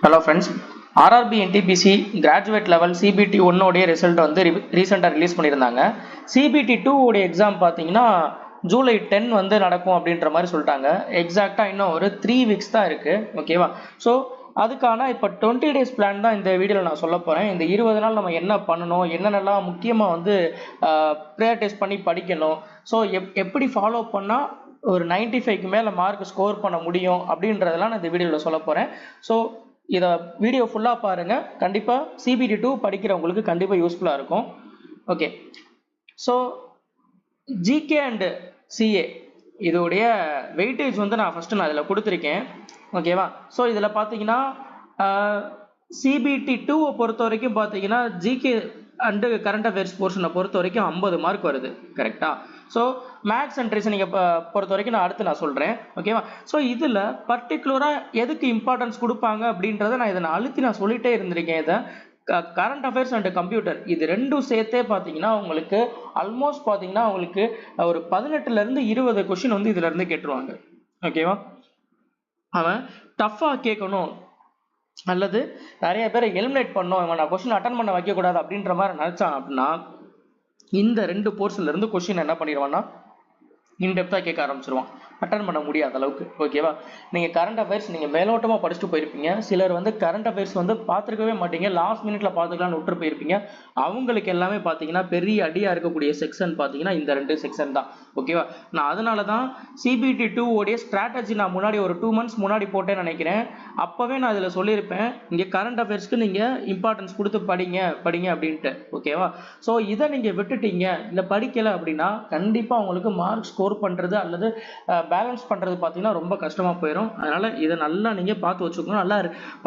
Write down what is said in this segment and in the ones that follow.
Hello friends, RRB NTPC graduate level CBT 1 உடைய result வந்து ரீசெண்டாக ரிலீஸ் பண்ணியிருந்தாங்க. சிபிடி 2 உடைய எக்ஸாம் பார்த்தீங்கன்னா ஜூலை 10 வந்து நடக்கும் அப்படின்ற மாதிரி சொல்லிட்டாங்க. எக்ஸாக்டாக இன்னும் ஒரு 3 வீக்ஸ் தான் இருக்குது. ஓகேவா? ஸோ அதுக்கான இப்போ 20 டேஸ் பிளான் தான் இந்த வீடியோவில் நான் சொல்ல போகிறேன். இந்த 20 நாள் நம்ம என்ன பண்ணணும், என்னென்னலாம் முக்கியமாக வந்து ப்ரையாரிட்டைஸ் பண்ணி படிக்கணும், ஸோ எப்படி ஃபாலோ பண்ணால் ஒரு 95க்கு மேலே மார்க் ஸ்கோர் பண்ண முடியும் அப்படின்றதெல்லாம் நான் இந்த வீடியோவில் சொல்ல போகிறேன். ஸோ இதை வீடியோ ஃபுல்லாக பாருங்கள். கண்டிப்பாக சிபிடி 2 படிக்கிறவங்களுக்கு கண்டிப்பாக யூஸ்ஃபுல்லாக இருக்கும். Okay, so GK and CA இதோடைய வெயிட்டேஜ் வந்து நான் ஃபஸ்ட்டு அதில் கொடுத்துருக்கேன். ஓகேவா? ஸோ இதில் பார்த்தீங்கன்னா சிபிடி 2 பொறுத்த வரைக்கும் பார்த்தீங்கன்னா ஜிகே அண்டு கரண்ட் அஃபேர்ஸ் போர்ஷனை பொறுத்த வரைக்கும் 50 மார்க் வருது. கரெக்டாக? ஸோ மேக்ஸ் அண்ட் ரீசனிங்கை பொறுத்த வரைக்கும் நான் சொல்கிறேன். ஓகேவா? ஸோ இதில் பர்டிகுலராக எதுக்கு இம்பார்ட்டன்ஸ் கொடுப்பாங்க அப்படின்றத நான் அழுத்தி சொல்லிகிட்டே இருந்திருக்கேன். இதை கரண்ட் அஃபேர்ஸ் அண்ட் கம்ப்யூட்டர் இது ரெண்டும் சேர்த்தே பார்த்தீங்கன்னா உங்களுக்கு ஆல்மோஸ்ட் பார்த்தீங்கன்னா உங்களுக்கு ஒரு 18லேருந்து 20 கொஷின் வந்து இதிலேருந்து கேட்டுருவாங்க. ஓகேவா? அவன் டஃப்பாக கேட்கணும் அல்லது நிறைய பேரை எலிமினேட் பண்ணணும், இவன் நான் கொஸ்டின் அட்டன் பண்ண வைக்கக்கூடாது அப்படின்ற மாதிரி நினச்சான் அப்படின்னா இந்த 2 போர்ஷன்லேருந்து கொஸ்டின் என்ன பண்ணிடுவான்னா இன்டெப்த்தாக கேட்க ஆரம்பிச்சிருவான். அட்டன் பண்ண முடியாத அளவுக்கு. ஓகேவா? நீங்கள் கரண்ட் அஃபேர்ஸ் நீங்கள் மேலோட்டமாக படிச்சுட்டு போயிருப்பீங்க. சிலர் வந்து கரண்ட் அஃபேர்ஸ் வந்து பார்த்துருக்கவே மாட்டீங்க, லாஸ்ட் மினிட்ல பார்த்துக்கலாம்னு விட்டு போயிருப்பீங்க. அவங்களுக்கு எல்லாமே பார்த்தீங்கன்னா பெரிய அடியாக இருக்கக்கூடிய செக்ஷன் பார்த்தீங்கன்னா இந்த 2 செக்ஷன் தான். ஓகேவா? நான் அதனால தான் சிபிடி 2 உடைய ஸ்ட்ராட்டஜி நான் முன்னாடி ஒரு 2 months முன்னாடி போட்டேன்னு நினைக்கிறேன். அப்போவே நான் இதில் சொல்லியிருப்பேன், இங்கே கரண்ட் அஃபேர்ஸ்க்கு நீங்கள் இம்பார்ட்டன்ஸ் கொடுத்து படிங்க அப்படின்ட்டு. ஓகேவா? ஸோ இதை நீங்கள் விட்டுட்டீங்க, இல்லை படிக்கலை அப்படின்னா கண்டிப்பாக உங்களுக்கு மார்க் ஸ்கோர் பண்ணுறது அல்லது பேலன்ஸ் பண்ணுறது பார்த்தீங்கன்னா ரொம்ப கஷ்டமாக போயிடும். அதனால் இதை நல்லா நீங்கள் பார்த்து வச்சுக்கணும். நல்லா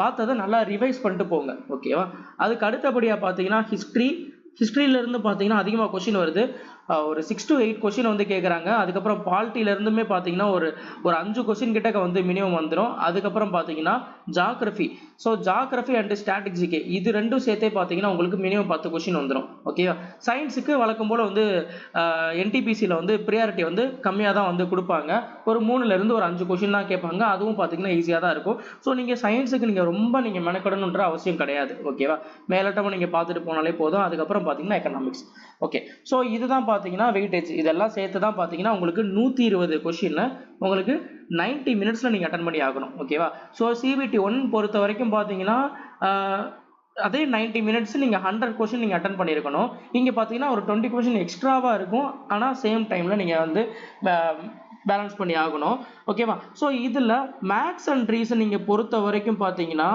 பார்த்ததை நல்லா ரிவைஸ் பண்ணிட்டு போங்க. ஓகேவா? அதுக்கு அடுத்தபடியாக பார்த்தீங்கன்னா ஹிஸ்ட்ரியிலேருந்து பார்த்தீங்கன்னா அதிகமாக கொஷின் வருது. ஒரு 6 to 8 கொஷின் வந்து கேட்குறாங்க. அதுக்கப்புறம் பாலிட்டியிலேருந்துமே பார்த்தீங்கன்னா ஒரு 5 கொஷின் கிட்ட வந்து மினிமம் வந்துடும். அதுக்கப்புறம் பார்த்தீங்கன்னா geography, so geography and static GK இது ரெண்டும் சேர்த்தே பார்த்தீங்கன்னா உங்களுக்கு மினிமம் 10 கொஷின் வந்துடும். ஓகேவா? சயின்ஸுக்கு வழக்கம் போல் வந்து என்டிபிசியில் வந்து ப்ரியாரிட்டி வந்து கம்மியாக தான் வந்து கொடுப்பாங்க. ஒரு 3லேருந்து ஒரு 5 கொஷின் தான் கேட்பாங்க. அதுவும் பார்த்தீங்கன்னா ஈஸியாக தான் இருக்கும். ஸோ நீங்கள் சயின்ஸுக்கு நீங்கள் ரொம்ப மெனக்கடணுன்ற அவசியம் கிடையாது. ஓகேவா? மேலோட்டமாக நீங்கள் பார்த்துட்டு போனாலே போதும். அதுக்கப்புறம் பார்த்தீங்கன்னா எக்கனாமிக்ஸ். ஓகே, ஸோ இதுதான் பார்த்தீங்கன்னா வெயிட்டேஜ். இதெல்லாம் சேர்த்து தான் பார்த்தீங்கன்னா உங்களுக்கு 120 கொஷின் உங்களுக்கு 90 மினிட்ஸில் நீங்கள் அட்டன் பண்ணி ஆகணும். ஓகேவா? ஸோ சிபிடி 1 பொறுத்த வரைக்கும் பார்த்தீங்கன்னா அதே 90 மினிட்ஸ் நீங்கள் 100 கொஷின் நீங்கள் அட்டன் பண்ணியிருக்கணும். இங்கே பார்த்தீங்கன்னா ஒரு 20 கொஷின் எக்ஸ்ட்ராவாக இருக்கும். ஆனால் சேம் டைமில் நீங்கள் வந்து பேலன்ஸ் பண்ணி ஆகணும். ஓகேவா? ஸோ இதில் மேக்ஸ் அண்ட் ரீசனிங்கை பொறுத்த வரைக்கும் பார்த்தீங்கன்னா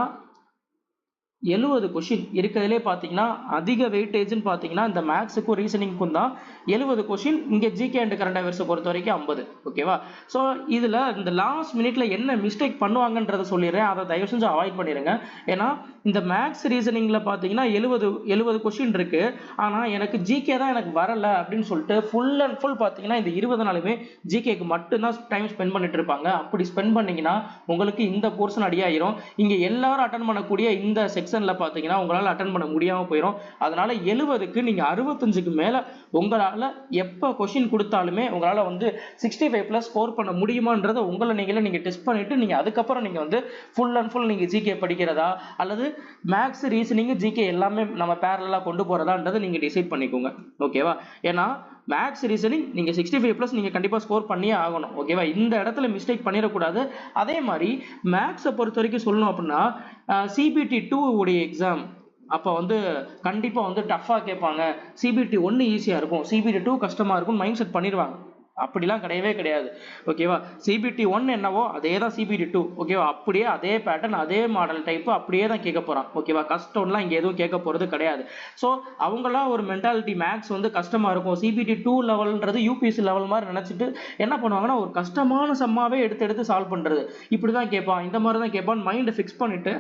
70 கொஷின் இருக்கிறதுலே பார்த்தீங்கன்னா அதிக வெயிட்டேஜ்னு பார்த்தீங்கன்னா இந்த மேக்ஸுக்கும் ரீசனிங்க்கும் தான் 70 கொஷின். இங்கே ஜிகே அண்ட் கரண்ட் அஃபேர்ஸை பொறுத்த வரைக்கும் 50. ஓகேவா? ஸோ இதில் இந்த லாஸ்ட் மினிட்ல என்ன மிஸ்டேக் பண்ணுவாங்கன்றதை சொல்லிடுறேன். அதை தயவு செஞ்சு அவாய்ட் பண்ணிடுங்க. ஏன்னா இந்த மேக்ஸ் ரீசனிங்கில் பார்த்தீங்கன்னா 70 கொஷின் இருக்கு. ஆனால் எனக்கு ஜிகே தான் எனக்கு வரலை அப்படின்னு சொல்லிட்டு ஃபுல் அண்ட் ஃபுல் பார்த்தீங்கன்னா இந்த 20 நாளுமே ஜிகேக்கு மட்டும்தான் டைம் ஸ்பெண்ட் பண்ணிட்டு இருப்பாங்க. அப்படி ஸ்பெண்ட் பண்ணீங்கன்னா உங்களுக்கு இந்த போர்ஷன் அடியாயிரும். இங்கே எல்லாரும் அட்டன் பண்ணக்கூடிய இந்த செக்ஷன்ல பார்த்தீங்கன்னா உங்களால் அட்டன் பண்ண முடியாமல் போயிடும். அதனால 70க்கு நீங்கள் 65க்கு மேலே உங்களால் எப்போ கொஷின் கொடுத்தாலுமே உங்களால் வந்து 65+ ஸ்கோர் பண்ண முடியுமான்றதை உங்களை நீங்கள் டெஸ்ட் பண்ணிட்டு நீங்கள் அதுக்கப்புறம் நீங்கள் வந்து ஃபுல் அண்ட் ஃபுல் நீங்கள் ஜிகே படிக்கிறதா அல்லது மேக்ஸ் ரீசனிங் ஜிகே எல்லாமே நம்ம பேரலாக கொண்டு போகிறதான்றதை நீங்கள் டிசைட் பண்ணிக்கோங்க. ஓகேவா? ஏன்னா மேக்ஸ் ரீசனிங் நீங்கள் 65+ நீங்கள் கண்டிப்பாக ஸ்கோர் பண்ணியே ஆகணும். ஓகேவா? இந்த இடத்துல மிஸ்டேக் பண்ணிடக்கூடாது. அதே மாதிரி மேக்ஸை பொறுத்த வரைக்கும் சொல்லணும் அப்படின்னா சிபிடி 2 உடைய எக்ஸாம் அப்போ வந்து கண்டிப்பாக வந்து டஃப்பாக கேட்பாங்க. சிபிடி 1 ஈஸியாக இருக்கும், சிபிடி 2 கஷ்டமாக இருக்கும் மைண்ட் செட் பண்ணிடுவாங்க. அப்படிலாம் கிடையவே கிடையாது. ஓகேவா? சிபிடி 1 என்னவோ அதே தான் சிபிடி 2. ஓகேவா? அப்படியே அதே பேட்டர்ன் அதே மாடல் டைப்பு அப்படியே தான் கேட்க போகிறான். ஓகேவா? கஷ்டம்லாம் இங்கே எதுவும் கேட்க போகிறது கிடையாது. ஸோ அவங்களாம் ஒரு மென்டாலிட்டி மேக்ஸ் வந்து கஷ்டமாக இருக்கும், சிபிடி 2 லெவல்ன்றது யூபிஎஸ்சி லெவல் மாதிரி நினச்சிட்டு என்ன பண்ணுவாங்கன்னா ஒரு கஷ்டமான சம்மாவே எடுத்து சால்வ் பண்ணுறது. இப்படி தான் கேட்பான், இந்த மாதிரி தான் கேட்பான்னு மைண்டை ஃபிக்ஸ் பண்ணிவிட்டு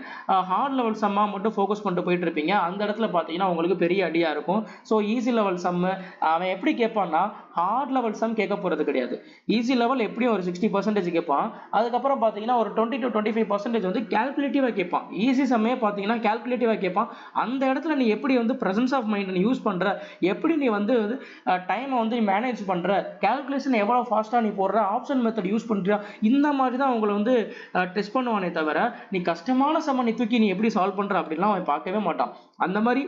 ஹார்ட் லெவல் சம்மா மட்டும் ஃபோக்கஸ் பண்ணிட்டு போயிட்டு இருப்பீங்க. அந்த இடத்துல பார்த்தீங்கன்னா உங்களுக்கு பெரிய அடியாக இருக்கும். ஸோ ஈஸி லெவல் சம்மு அவன் எப்படி கேட்பான்னா ஹார்ட் லெவல் சம் கேட்க போகிறது கிடையாது. ஈஸி லெவல் எப்படியும் ஒரு 60% கேட்பான். அதுக்கப்புறம் பார்த்தீங்கன்னா ஒரு 20 to 25% வந்து கேல்குலேட்டிவாக கேட்பான். ஈஸி சம்மே பார்த்தீங்கன்னா கேல்குலேட்டிவாக கேட்பான். அந்த இடத்துல நீ எப்படி வந்து ப்ரெசன்ஸ் ஆஃப் மைண்ட் நீ யூஸ் பண்ணுற, எப்படி நீ வந்து டைமை வந்து மேனேஜ் பண்ணுற, கேல்குலேஷன் எவ்வளோ ஃபாஸ்ட்டாக நீ போடுற, ஆப்ஷன் மெத்தட் யூஸ் பண்ணுறியா, இந்த மாதிரி தான் உங்களை வந்து டெஸ்ட் பண்ணுவானே தவிர நீ கஷ்டமான சம்ம நீ தூக்கி நீ எப்படி சால்வ் பண்ணுற அப்படின்லாம் அவன் பார்க்கவே மாட்டான். அந்த மாதிரி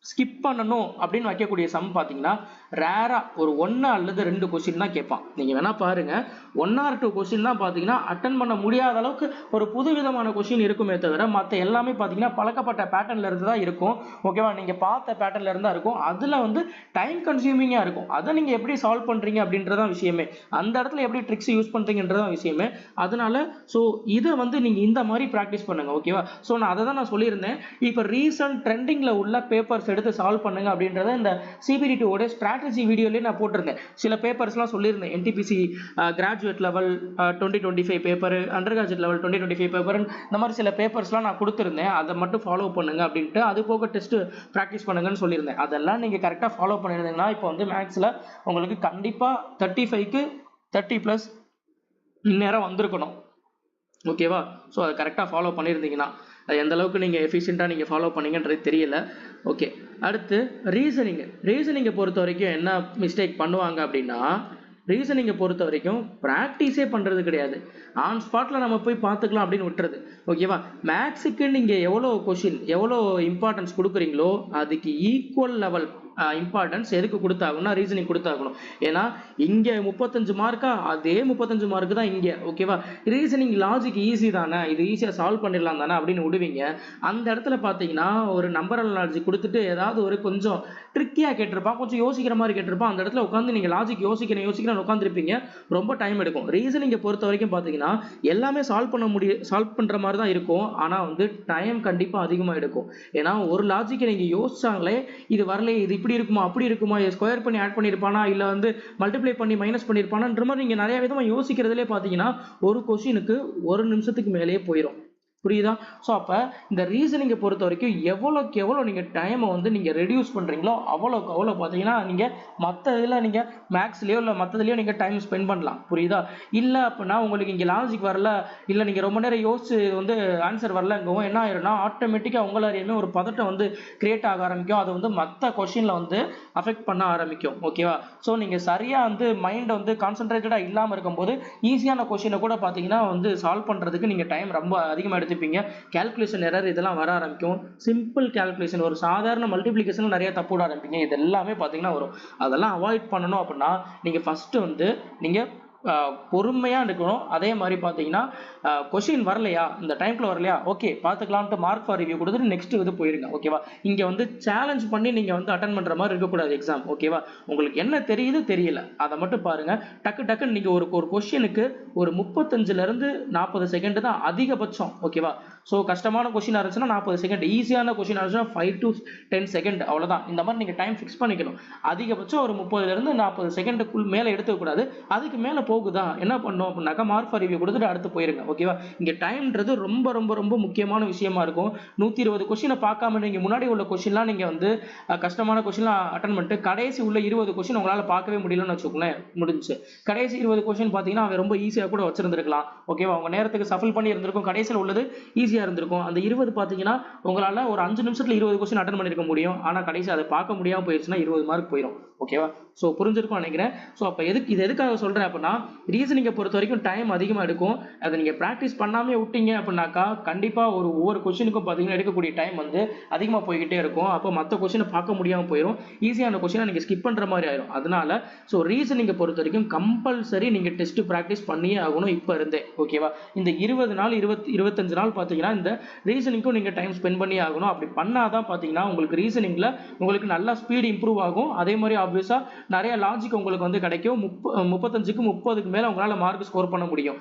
ஸ்கிப் பண்ணணும் அப்படின்னு வைக்கக்கூடிய சம் பார்த்தீங்கன்னா ரேரா ஒரு 1 அல்லது 2 கொஸ்டின் தான் கேட்பான். நீங்கள் வேணா பாருங்க, 1 or 2 கொஸ்டின் தான் பார்த்தீங்கன்னா அட்டன் பண்ண முடியாத அளவுக்கு ஒரு புது விதமான கொஸ்டின் இருக்குமே தவிர மற்ற எல்லாமே பார்த்தீங்கன்னா பழக்கப்பட்ட பேட்டர்ன்ல இருந்து தான் இருக்கும். ஓகேவா, நீங்கள் பார்த்த பேட்டர்ன்ல இருந்து தான் இருக்கும். அதில் வந்து டைம் கன்சியூமிங்காக இருக்கும். அதை நீங்கள் எப்படி சால்வ் பண்ணுறீங்க அப்படின்றதான் விஷயமே. அந்த இடத்துல எப்படி ட்ரிக்ஸ் யூஸ் பண்ணுறீங்கன்றதான் விஷயமே. அதனால ஸோ இதை வந்து நீங்கள் இந்த மாதிரி ப்ராக்டிஸ் பண்ணுங்க. ஓகேவா, ஸோ நான் அதை தான் நான் சொல்லியிருந்தேன். இப்போ ரீசன்ட் ட்ரெண்டிங்கில் உள்ள பேப்பர்ஸ் எடுத்து சால்வ் பண்ணுங்க அப்படின்றத இந்த CBDT ஓட ஸ்ட்ராட்டஜி வீடியோலயே நான் போட்டிருந்தேன். சில பேப்பர்ஸ்லாம் சொல்லியிருந்தேன். NTPC graduate level 2025 paper, under graduate level 2025 paper, இந்த மாதிரி சில பேப்பர்ஸ்லாம் நான் கொடுத்துருந்தேன். அதை மட்டும் ஃபாலோ பண்ணுங்க அப்படின்ட்டு, அது போக டெஸ்ட் ப்ராக்டிஸ் பண்ணுங்கன்னு சொல்லியிருந்தேன். அதெல்லாம் நீங்க கரெக்டாக ஃபாலோ பண்ணியிருந்தீங்கன்னா இப்போ வந்து மேக்ஸில் உங்களுக்கு கண்டிப்பாக 35க்கு 30+ இந்நேரம் வந்திருக்கணும். ஓகேவா, ஸோ அதை கரெக்டாக ஃபாலோ பண்ணியிருந்தீங்கன்னா அது எந்த அளவுக்கு நீங்கள் எஃபிஷியண்ட்டாக நீங்கள் ஃபாலோ பண்ணீங்கன்றது தெரியல. ஓகே, அடுத்து ரீசனிங்கை பொறுத்த வரைக்கும் என்ன மிஸ்டேக் பண்ணுவாங்க அப்படின்னா, ரீசனிங்கை பொறுத்த வரைக்கும் ப்ராக்டிஸே பண்ணுறது கிடையாது. ஆன் ஸ்பாட்டில் நம்ம போய் பார்த்துக்கலாம் அப்படின்னு விட்டுறது. ஓகேவா, மேக்ஸுக்கு நீங்கள் எவ்வளோ கொஷின் எவ்வளோ இம்பார்ட்டன்ஸ் கொடுக்குறீங்களோ அதுக்கு ஈக்குவல் லெவல் இம்பார்ட்டன்ஸ் எதுக்கு கொடுத்தாகணும்னா ரீசனிங் கொடுத்தாகணும். ஏன்னா இங்கே 35 மார்க்கா, அதே 35 மார்க்கு தான் இங்கே. ஓகேவா, ரீசனிங் லாஜிக் ஈஸி தானே, இது ஈஸியாக சால்வ் பண்ணிடலாம் தானே அப்படின்னு விடுவீங்க. அந்த இடத்துல பார்த்தீங்கன்னா ஒரு நம்பரல் லாஜிக் கொடுத்துட்டு ஏதாவது ஒரு கொஞ்சம் ட்ரிக்கியாக கேட்டிருப்பான், கொஞ்சம் யோசிக்கிற மாதிரி கேட்டிருப்பான். அந்த இடத்துல உட்காந்து நீங்கள் லாஜிக் யோசிக்கிறேன் உட்காந்துருப்பீங்க, ரொம்ப டைம் எடுக்கும். ரீசனிங்கை பொறுத்த வரைக்கும் பார்த்தீங்கன்னா எல்லாமே சால்வ் பண்ணுற மாதிரி தான் இருக்கும். ஆனால் வந்து டைம் கண்டிப்பாக அதிகமாக எடுக்கும். ஏன்னா ஒரு லாஜிக்கை நீங்கள் யோசிச்சாங்களே இது வரல, இது இப்படி இருக்குமா அப்படி இருக்குமா, ஸ்கொயர் பண்ணி ஆட் பண்ணியிருப்பானா இல்லை வந்து மல்டிப்ளை பண்ணி மைனஸ் பண்ணியிருப்பானான்ற மாதிரி நீங்கள் நிறைய விதமாக யோசிக்கிறதுலே பார்த்தீங்கன்னா ஒரு கொஸ்டினுக்கு 1 நிமிஷத்துக்கு மேலேயே போயிடும். புரியுதா? ஸோ அப்போ இந்த ரீசனிங்கை பொறுத்த வரைக்கும் எவ்வளோக்கு எவ்வளோ நீங்கள் டைமை வந்து நீங்கள் ரெடியூஸ் பண்ணுறீங்களோ அவ்வளோக்கு அவ்வளோ பார்த்தீங்கன்னா நீங்கள் மற்ற இதில் நீங்கள் மேக்ஸ்லேயோ இல்லை மற்றதுலையோ நீங்கள் டைம் ஸ்பெண்ட் பண்ணலாம். புரியுதா? இல்லை அப்படின்னா உங்களுக்கு இங்கே லாஜிக் வரல, இல்லை நீங்கள் ரொம்ப நேரம் யோசிச்சு வந்து ஆன்சர் வரலங்கவும் என்ன ஆயிரும்னா ஆட்டோமேட்டிக்காக உங்களை அறியாமே ஒரு பதட்டம் வந்து கிரியேட் ஆக ஆரம்பிக்கும். அது வந்து மற்ற கொஷினில் வந்து அஃபெக்ட் பண்ண ஆரம்பிக்கும். ஓகேவா, ஸோ நீங்கள் சரியாக வந்து மைண்டை வந்து கான்சன்ட்ரேட்டடாக இல்லாமல் இருக்கும்போது ஈஸியான கொஷினை கூட பார்த்தீங்கன்னா வந்து சால்வ் பண்ணுறதுக்கு நீங்கள் டைம் ரொம்ப அதிகமாக எடுத்து கால்குலேஷன் எரர் இதெல்லாம் வர ஆரம்பிக்கும். சிம்பிள் கால்குலேஷன், ஒரு சாதாரண மல்டிப்ளிகேஷன் நிறைய தப்பு விட ஆரம்பிப்பீங்க. இது எல்லாமே பார்த்தீங்கன்னா வரும். அதெல்லாம் அவாய்ட் பண்ணணும் அப்படின்னா நீங்க ஃபர்ஸ்ட் வந்து நீங்க பொறுமையா இருக்கணும். அதே மாதிரி பார்த்தீங்கன்னா கொஷின் வரலையா, இந்த டைம்ல வரலையா, ஓகே பார்த்துக்கலாம்ட்டு மார்க் ஃபார் ரிவ்யூ கொடுத்துட்டு நெக்ஸ்ட் இது போயிருங்க. ஓகேவா, இங்க வந்து சேலஞ்ச் பண்ணி நீங்க வந்து அட்டன் பண்ற மாதிரி இருக்கக்கூடாது எக்ஸாம். ஓகேவா, உங்களுக்கு என்ன தெரியுது தெரியல அதை மட்டும் பாருங்க. டக்குன்னு நீங்க ஒரு கொஸ்டினுக்கு ஒரு 35ல இருந்து 40 செகண்ட் தான் அதிகபட்சம். ஓகேவா, ஸோ கஷ்டமான கொஸ்டின் இருந்துச்சுன்னா 40 செகண்ட், ஈஸியான கொஸ்டின் இருந்துச்சுன்னா 5 to 10 செகண்ட், அவ்வளோதான். இந்த மாதிரி நீங்கள் டைம் ஃபிக்ஸ் பண்ணிக்கணும். அதிகபட்சம் ஒரு 30லேருந்து 40 செகண்டுக்குள் மேலே எடுத்துக்கூடாது. அதுக்கு மேலே போகுதா என்ன பண்ணணும் அப்படின்னாக்கா மார்க் ஃபார் ரிவ்யூ கொடுத்துட்டு அடுத்து போயிருங்க. ஓகேவா, இங்கே டைம்ன்றது ரொம்ப ரொம்ப ரொம்ப முக்கியமான விஷயமா இருக்கும். 120 கொஸ்டினை பார்க்காம நீங்கள் முன்னாடி உள்ள கொஸ்டின்லாம் நீங்கள் வந்து கஷ்டமான கொஸ்டின்லாம் அட்டன் பண்ணிட்டு கடைசி உள்ள 20 கொஸ்டின் உங்களால் பார்க்கவே முடியலன்னு வச்சுக்கோங்களேன், முடிஞ்சு. கடைசி 20 கொஸ்டின் பார்த்தீங்கன்னா அவன் ரொம்ப ஈஸியாக கூட வச்சிருந்துருக்கலாம். ஓகேவா, உங்கள் நேரத்துக்கு சஃபில் பண்ணி இருந்திருக்கும், கடைசியில் உள்ளது ஈஸியாக இருந்திருக்கும். அந்த 20 பார்த்தீங்கன்னா உங்களால் ஒரு 5 நிமிஷத்தில் 20 கொஸ்டின் அட்டன் பண்ணியிருக்க முடியும். ஆனால் கடைசி அதை பார்க்க முடியாமல் போயிடுச்சுன்னா 20 மார்க் போயிடும். ஓகேவா, ஸோ புரிஞ்சிருக்கும் நினைக்கிறேன். ஸோ அப்போ இது எதுக்காக சொல்கிறேன் அப்படின்னா ரீசனிங்கை பொறுத்த வரைக்கும் டைம் அதிகமாக எடுக்கும். அதை நீங்கள் ப்ராக்டிஸ் பண்ணாமே விட்டீங்க அப்படின்னாக்கா கண்டிப்பாக ஒவ்வொரு கொஸ்டினுக்கும் பார்த்தீங்கன்னா எடுக்கக்கூடிய டைம் வந்து அதிகமாக போய்கிட்டே இருக்கும். அப்போ மற்ற கொஸ்டினை பார்க்க முடியாமல் போயிடும், ஈஸியான கொஸ்டினை நீங்கள் ஸ்கிப் பண்ணுற மாதிரி ஆயிடும். அதனால ஸோ ரீசனிங்கை பொறுத்த வரைக்கும் கம்பல்சரி நீங்கள் டெஸ்ட் ப்ராக்டிஸ் பண்ணியே ஆகணும் இப்போ இருந்தே. ஓகேவா, இந்த 20 நாள் 25 நாள் பார்த்தீங்கன்னா இந்த ரீசனிங்க்கும் நீங்கள் டைம் ஸ்பெண்ட் பண்ணி ஆகணும். அப்படி பண்ணாதான் பார்த்தீங்கன்னா உங்களுக்கு ரீசனிங்கில் உங்களுக்கு நல்லா ஸ்பீடு இம்ப்ரூவ் ஆகும். அதே மாதிரி ஆப்வியஸாக நிறைய லாஜிக் உங்களுக்கு வந்து கிடைக்கும். 35க்கு 30க்கு மேலே உங்களால் மார்க் ஸ்கோர் பண்ண முடியும்.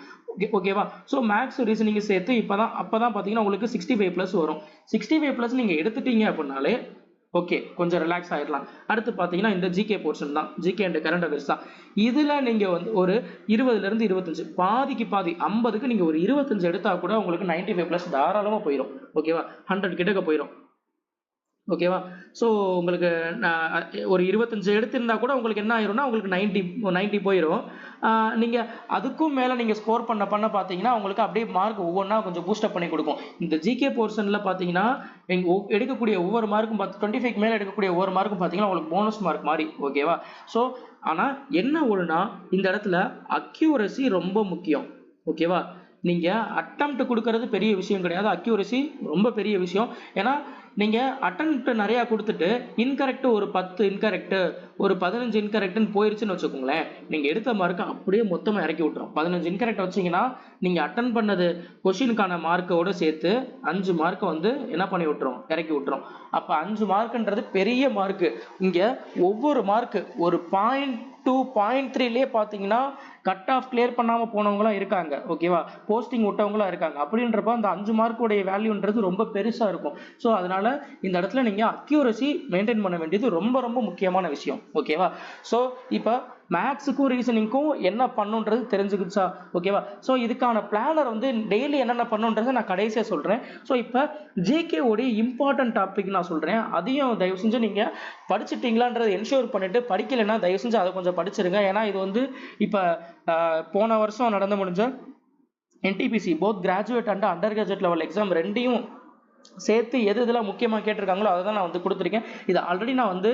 ஓகேவா, ஸோ மேக்ஸ் ரீசனிங் சேர்த்து அப்பதான் பார்த்தீங்கன்னா உங்களுக்கு 65+ வரும். 65+ நீங்கள் எடுத்துட்டீங்க அப்படின்னாலே ஓகே கொஞ்சம் ரிலாக்ஸ் ஆயிடலாம். அடுத்து பார்த்தீங்கன்னா இந்த ஜிகே போர்ஷன் தான், ஜிகே அண்ட் கரண்ட் அஃபேர்ஸ் தான். இதில் நீங்கள் வந்து ஒரு 20லேருந்து 25 பாதிக்கு பாதி 50க்கு நீங்கள் ஒரு 25 எடுத்தால் கூட உங்களுக்கு 95+ தாராளமாக போயிடும். ஓகேவா, 100 கிட்டக்க போயிடும். ஓகேவா? ஸோ உங்களுக்கு நான் ஒரு 25 எடுத்திருந்தா கூட உங்களுக்கு என்ன ஆயிரும்னா, உங்களுக்கு 90 போயிரும். நீங்க அதுக்கும் மேல நீங்க ஸ்கோர் பண்ண பார்த்தீங்கன்னா, உங்களுக்கு அப்படியே மார்க் ஒவ்வொன்னா கொஞ்சம் பூஸ்ட் பண்ணி குடுக்கும். இந்த ஜிகே போர்ஷன்ல பார்த்தீங்கன்னா, நீங்க எடுக்கக்கூடிய ஒவ்வொரு மார்க்கும் 25க்கு மேல எடுக்கக்கூடிய ஒவ்வொரு மார்க்கும் பார்த்தீங்கன்னா, உங்களுக்கு போனஸ் மார்க் மாரி. ஓகேவா? ஸோ ஆனா என்ன ஒண்ணுனா, இந்த இடத்துல அக்யூரசி ரொம்ப முக்கியம். ஓகேவா? நீங்க அட்டெம்ப்ட் குடுக்கறது பெரிய விஷயம் கிடையாது. அக்யூரசி ரொம்ப பெரிய விஷயம். ஏன்னா, நீங்க அட்டெம்ப்ட் நெறைய குடுத்துட்டு, இன்கரெக்ட் ஒரு 10 இன்கரெக்ட், ஒரு 15 இன்கரெக்ட்ன்னு போயிருச்சுன்னு வச்சுக்கோங்களேன், நீங்க எடுத்த மார்க்க அப்படியே மொத்தமா இறக்கி விட்டுரும். 15 இன்கரெக்ட் வச்சீங்கன்னா, நீங்க அட்டெண்ட் பண்ணது கொஸ்டினுக்கான மார்க்கோட சேர்த்து 5 மார்க்க வந்து என்ன பண்ணி விட்டுரும்? இறக்கி விட்டுரும். அப்ப 5 மார்க்ன்றது பெரிய மார்க். இங்க ஒவ்வொரு மார்க் ஒரு 0.2, 0.3லயே பார்த்தீங்கன்னா, கட் ஆஃப் கிளியர் பண்ணாம போனவங்களும் இருக்காங்க. ஓகேவா? போஸ்டிங் விட்டவங்களும் இருக்காங்க. அப்படின்றப்ப அந்த 5 மார்க்குடைய வேல்யூன்றது ரொம்ப பெருசா இருக்கும். ஸோ அதனால இந்த இடத்துல நீங்க அக்யூரசி மெயின்டைன் பண்ண வேண்டியது ரொம்ப ரொம்ப முக்கியமான விஷயம். ஓகேவா? ஸோ இப்ப மேத்ஸுக்கும் ரீசனிங்க்கும் என்ன பண்ணுன்றது தெரிஞ்சுக்கிச்சா? ஓகேவா? ஸோ இதுக்கான பிளானர் வந்து டெய்லி என்னென்ன பண்ணுன்றதை நான் கடைசியா சொல்றேன். ஸோ இப்ப ஜிகே உடைய இம்பார்ட்டன்ட் டாபிக் நான் சொல்றேன். அதையும் தயவு செஞ்சு நீங்க படிச்சிட்டீங்களான்றதை என்ஷூர் பண்ணிட்டு, படிக்கலைன்னா தயவு செஞ்சு அதை கொஞ்சம் படிச்சிருங்க. ஏன்னா இது வந்து இப்ப போன வருஷம் நடந்து முடிஞ்ச NTPC both graduate and under graduate level exam ரெண்டையும் சேர்த்து எது இதெல்லாம் முக்கியமாக கேட்டிருக்காங்களோ அதை தான் நான் வந்து கொடுத்துருக்கேன். இது ஆல்ரெடி நான் வந்து